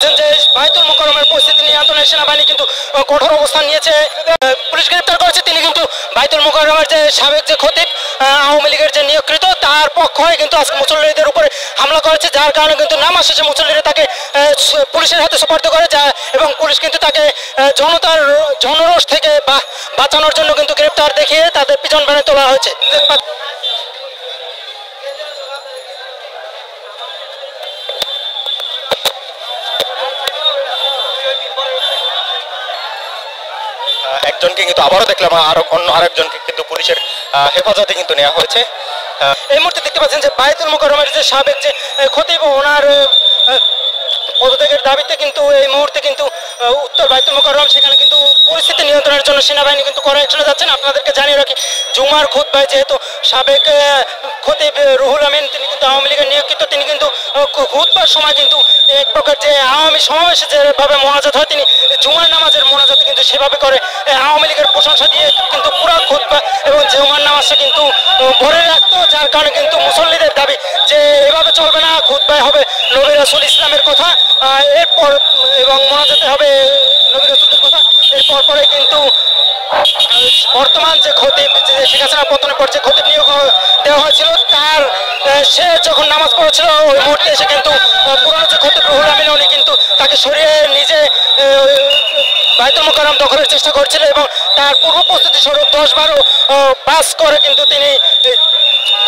পাচ্ছেন যে বায়তুল মোকাররমের পরিস্থিতি নিয়ন্ত্রণে সেনাবাহিনী কিন্তু কঠোর অবস্থান নিয়েছে। পুলিশ গ্রেপ্তার করেছে, তিনি কিন্তু বায়তুল মোকাররমের যে সাবেক যে খতিব আওয়ামী লীগের যে নিয়োগকৃত, তার পক্ষ হয়ে কিন্তু আজকে মুসল্লিদের উপরে হামলা করেছে, যার কারণে কিন্তু নামাজ শেষে মুসল্লিরা তাকে পুলিশের হাতে সুপার্দ করে এবং পুলিশ কিন্তু তাকে জনতার জনরোষ থেকে বাঁচানোর জন্য কিন্তু গ্রেপ্তার দেখিয়ে তাদের পিছন ভ্যানে তোলা হয়েছে। একজনকে কিন্তু আবারও দেখলাম আরেকজনকে কিন্তু পুলিশের হেফাজতে কিন্তু নেওয়া হয়েছে। এই মুহূর্তে দেখতে পাচ্ছেন যে বায়তুল মোকাররমের যে সাবেক যে খতিব, ওনার পদত্যাগের দাবিতে কিন্তু এই মুহূর্তে কিন্তু উত্তর বায়তুল মোকাররম সেখানে কিন্তু পরিস্থিতি নিয়ন্ত্রণের জন্য সেনাবাহিনী কিন্তু কড়া অ্যাকশনে যাচ্ছেন। আপনাদেরকে জানিয়ে রাখি, জুমার খুতবায় যেহেতু সাবেক খতিব রুহুল আমিন তিনি কিন্তু আওয়ামী লীগের নিয়োগকৃত, তিনি কিন্তু খুতবার সময় কিন্তু এক প্রকার যে আওয়ামী সমাবেশে যেভাবে মোনাজাত হয়, তিনি জুমার নামাজের মোনাজাত কিন্তু সেভাবে করে আওয়ামী লীগের প্রশংসা দিয়ে কিন্তু পুরো খুতবা এবং জুমার নামাজটা কিন্তু ভরে রাখতো, যার কারণে কিন্তু মুসল্লিদের দাবি যে এভাবে চলবে না, খুতবায় হবে নবী রাসূল ইসলামের কথা, এরপর এবং মোনাজাতে হবে নবী রাসূলের কথা। এরপর পরে কিন্তু বর্তমান যে খতিব শেখ হাসিনা পতনের পর যে খতিব নিয়োগ দেওয়া হয়েছিল, তার সে যখন নামাজ পড়েছিল ওই মুহূর্তে এসে কিন্তু পুরনো যে খতিব রুহুল আমিন উনি কিন্তু তাকে সরিয়ে নিজে বায়তুল মোকাররম দখলের চেষ্টা করছিল এবং তার পূর্ব প্রস্তুতি স্বরূপ 10-12 বাস করে কিন্তু তিনি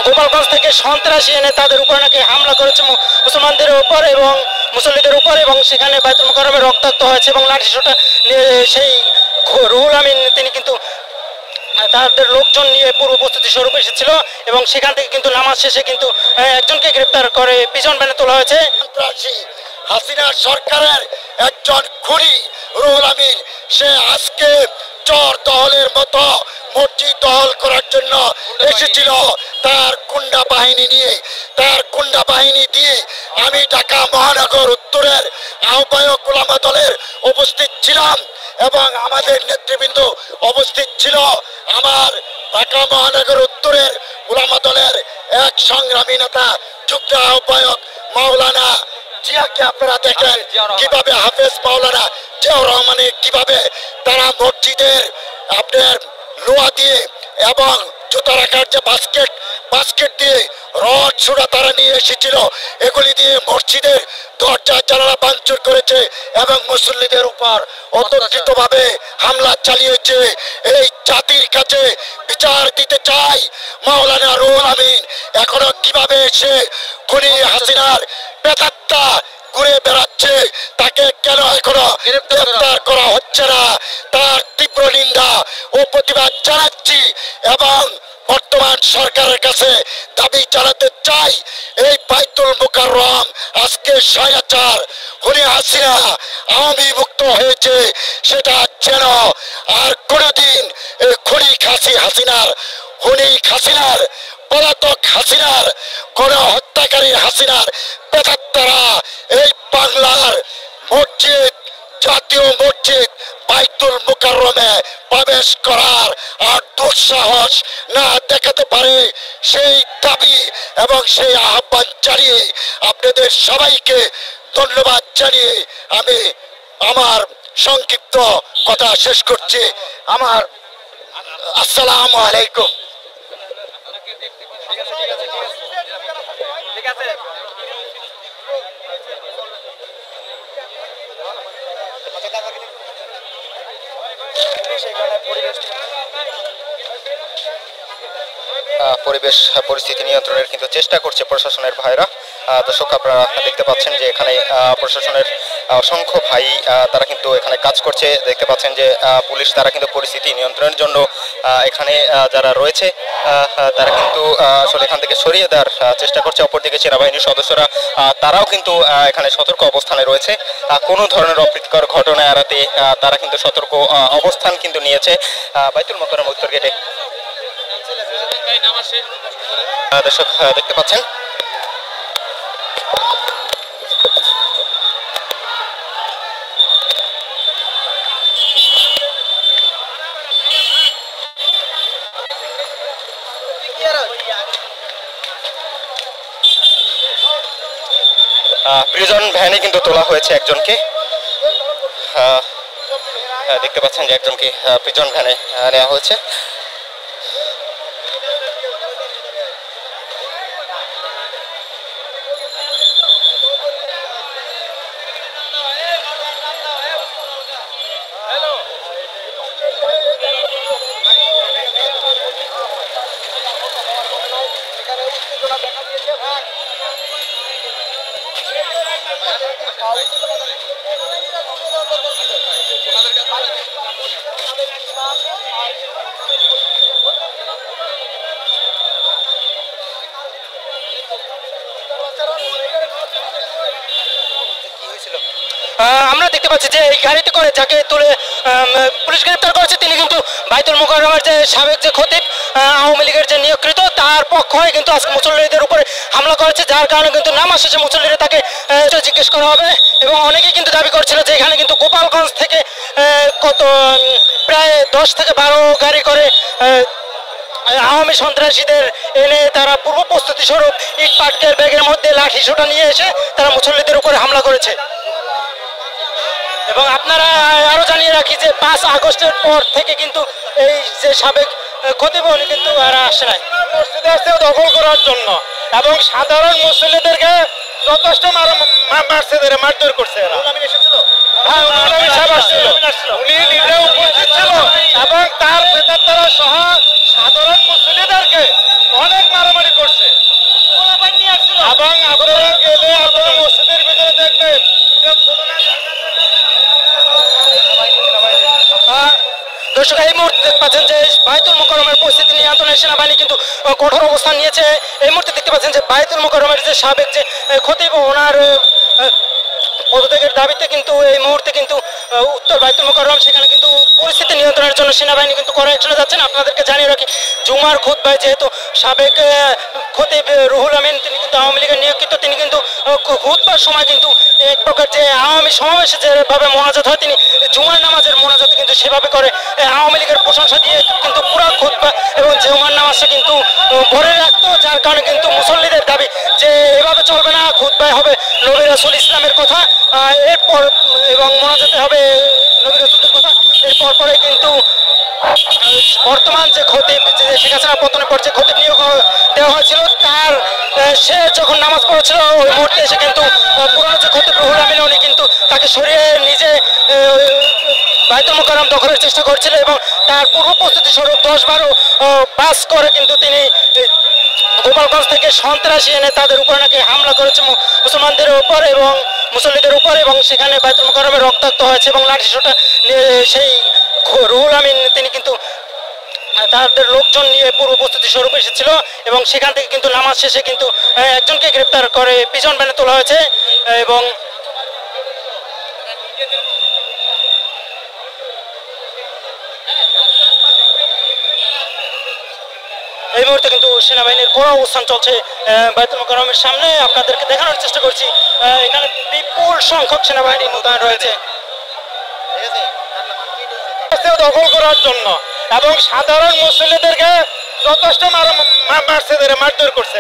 গোপালগঞ্জ থেকে সন্ত্রাসী এনে তাদের উপর নাকি হামলা করেছে মুসলমানদের উপর এবং মুসল্লিদের উপর, এবং সেখানে বায়তুল মোকাররমে রক্তাক্ত হয়েছে এবং লাঠিসোঁটা সেই রুহুল আমিন তিনি কিন্তু তাদের লোকজন নিয়ে পূর্ব প্রস্তুতি স্বরূপ এসেছিল এবং সেখান থেকে কিন্তু নামাজ শেষে কিন্তু একজনকে গ্রেপ্তার করে পিছন ভ্যানে তোলা হয়েছে। হাসিনা সরকারের একজন খুনি রুহুল আমিন, সে আজকে চোর দহলের মতো মসজিদ দখল করার জন্য এসেছিল তার গুন্ডা বাহিনী নিয়ে। তার গুন্ডা বাহিনী দিয়ে আমি ঢাকা মহানগর উত্তরের আহ্বায়ক উলামা দলের উপস্থিত ছিলাম এবং আমাদের নেতৃবৃন্দ উপস্থিত ছিল। আমার ঢাকা মহানগর উত্তরের উলামা দলের এক সংগ্রামী নেতা যুগ্ম আহ্বায়ক মাওলানা জিয়াকে আপনারা দেখেন কিভাবে হাফেজ মাওলানা জিয়াউর রহমানে কিভাবে তারা মসজিদের আপনার লোহা দিয়ে এবং জুতা রাখার যে বাস্কেট দিয়ে রড ছুড়া তারা নিয়ে এসেছিল, এগুলি দিয়ে মসজিদের দরজা জানালা ভাঙচুর করেছে এবং মুসল্লিদের উপর অতর্কিতভাবে হামলা চালিয়েছে। এই জাতির কাছে বিচার দিতে চাই মাওলানা রুহুল আমিন এখনো কিভাবে এসে খুনি হাসিনার প্রেতাত্মা ঘুরে বেড়াচ্ছে, তাকে কেন এখনো গ্রেফতার করা হচ্ছে না, তার তীব্র নিন্দা ও প্রতিবাদ জানাচ্ছি এবং বর্তমান সরকারের কাছে দাবি জানাতে চাই এই বায়তুল মোকাররম আজকে স্বৈরাচার খুনি হাসিনা আওয়ামী মুক্ত হয়েছে, সেটা যেন আর কোনোদিন খুনি হাসিনার পলাতক হাসিনার গণহত্যাকারী হাসিনার প্রেতাত্মারা এই বাংলার মসজিদ জাতীয় মসজিদ বায়তুল মোকাররমে প্রবেশ করার আর দুঃসাহস না দেখাতে পারে, সেই দাবি এবং সেই আহ্বান জানিয়ে আপনাদের সবাইকে ধন্যবাদ জানিয়ে আমি আমার সংক্ষিপ্ত কথা শেষ করছি। আমার আসসালামু আলাইকুম। পরিবেশ পরিস্থিতি নিয়ন্ত্রণের কিন্তু চেষ্টা করছে প্রশাসনের ভাইরা। দর্শক আপনারা দেখতে পাচ্ছেন যে এখানে প্রশাসনের অসংখ্য ভাই তারা কিন্তু এখানে কাজ করছে। দেখতে পাচ্ছেন যে পুলিশ তারা কিন্তু পরিস্থিতি নিয়ন্ত্রণের জন্য এখানে যারা রয়েছে তারা কিন্তু আসলে এখান থেকে সরিয়ে দেওয়ার চেষ্টা করছে। অপরদিকে সেনাবাহিনীর সদস্যরা তারাও কিন্তু এখানে সতর্ক অবস্থানে রয়েছে। কোনো ধরনের অপ্রীতিকর ঘটনা এড়াতে তারা কিন্তু সতর্ক অবস্থান কিন্তু নিয়েছে। বায়তুল মোকাররম উত্তর গেটে দর্শক দেখতে পাচ্ছেন প্রিজন ভ্যানে কিন্তু তোলা হয়েছে একজনকে। দেখতে পাচ্ছেন যে একজনকে প্রিজন ভ্যানে নেওয়া হয়েছে। আমরা দেখতে পাচ্ছি যে এই গাড়িতে করে যাকে তুলে পুলিশ গ্রেপ্তার করেছে তিনি কিন্তু বাইতুল মোকাররমের যে সাবেক যে খতিব আওয়ামী লীগের যে নিয়োগকৃত তার পক্ষ হয়ে কিন্তু আজকে মুসল্লিদের উপরে হামলা করেছে, যার কারণে কিন্তু নামাজ শেষে মুসল্লিরা তাকে জিজ্ঞেস করা হবে। এবং অনেকেই কিন্তু দাবি করছিল যে এখানে কিন্তু গোপালগঞ্জ থেকে প্রায় 10 থেকে 12 গাড়ি করে আওয়ামী সন্ত্রাসীদের এনে তারা পূর্ব প্রস্তুতি স্বরূপ ইট পাটকেল ব্যাগের মধ্যে লাঠি সোটা নিয়ে এসে তারা মুসল্লিদের উপরে হামলা করেছে। এবং আপনারা আরো জানিয়ে রাখি যে 5 আগস্টের পর থেকে কিন্তু এই যে সাবেক খতিব উনি কিন্তু আর আসে নাই মসজিদে দখল করার জন্য এবং সাধারণ মুসল্লিদেরকে যথেষ্ট মারধর করছে। উনি নিজে উপস্থিত ছিল এবং তার বেতারা সহ সাধারণ মুসল্লিদেরকে অনেক মারামারি করছে। এবং আপনারা গেলে আপনারা মসজিদের ভিতরে দেখবেন দর্শক এই মুহূর্তে দেখতে পাচ্ছেন যে বাইতুল মোকাররমের পরিস্থিতি নিয়ন্ত্রণে সেনাবাহিনী কিন্তু কঠোর অবস্থান নিয়েছে। এই মুহূর্তে দেখতে পাচ্ছেন যে বাইতুল মোকাররমের যে সাবেক যে খতিব ওনার পদত্যাগের দাবিতে কিন্তু এই মুহূর্তে কিন্তু উত্তর বাইতুল মোকাররম সেখানে কিন্তু পরিস্থিতি নিয়ন্ত্রণের জন্য সেনাবাহিনী কিন্তু কড়া অ্যাকশনে যাচ্ছেন। আপনাদেরকে জানিয়ে রাখি জুমার খুতবায় যেহেতু সাবেক খতিব রুহুল আমিন তিনি কিন্তু আওয়ামী লীগের নিয়োগকৃত, তিনি কিন্তু খুতবার সময় কিন্তু এক প্রকার যে আওয়ামী সমাবেশে যেভাবে মোনাজাত হয় তিনি জুমার নামাজের মোনাজাত কিন্তু সেভাবে করে আওয়ামী লীগের প্রশংসা দিয়ে কিন্তু পুরো খুতবা এবং জুমার নামাজটা কিন্তু ভরে রাখতো, যার কারণে কিন্তু মুসল্লিদের দাবি যে এভাবে চলবে না, খুতবায় হবে নবী রাসূল ইসলামের কথা এরপর এবং মোনাজাতে হবে নবী রাসূলের কথা। এরপর পরে কিন্তু বর্তমান যে খতিব শেখ হাসিনা পতনের পর যে খতিব নিয়োগ দেওয়া হয়েছিল তার সে যখন নামাজ পড়েছিল ওই মুহূর্তে এসে কিন্তু পুরনো যে খতিব রুহুল আমিন উনি কিন্তু তাকে সরিয়ে নিজে বাইতুল মোকাররম দখলের চেষ্টা করছিল এবং তার পূর্ব প্রস্তুতি স্বরূপ 10-12 বাস করে কিন্তু তিনি গোপালগঞ্জ থেকে সন্ত্রাসী এনে তাদের উপর নাকি হামলা করেছে মুসলমানদের উপর এবং মুসল্লিদের উপর, এবং সেখানে বাইতুল মোকাররমে রক্তাক্ত হয়েছে এবং লাঠিসোঁটা সেই রুহুল আমিন তিনি কিন্তু তাদের লোকজন নিয়ে পূর্ব প্রস্তুতি স্বরূপ এসেছিল এবং সেখান থেকে কিন্তু নামাজ শেষে কিন্তু একজনকে গ্রেপ্তার করে পিজন ভ্যানে তোলা হয়েছে। এবং এই মুহূর্তে কিন্তু সেনাবাহিনীর কড়া অবস্থান চলছে বাইতুল মোকাররমের সামনে। আপনাদেরকে দেখানোর চেষ্টা করছি এখানে বিপুল সংখ্যক সেনাবাহিনী মোতায়েন রয়েছে দখল করার জন্য এবং সাধারণ মুসল্লিদেরকে যথেষ্ট মারধর করছে।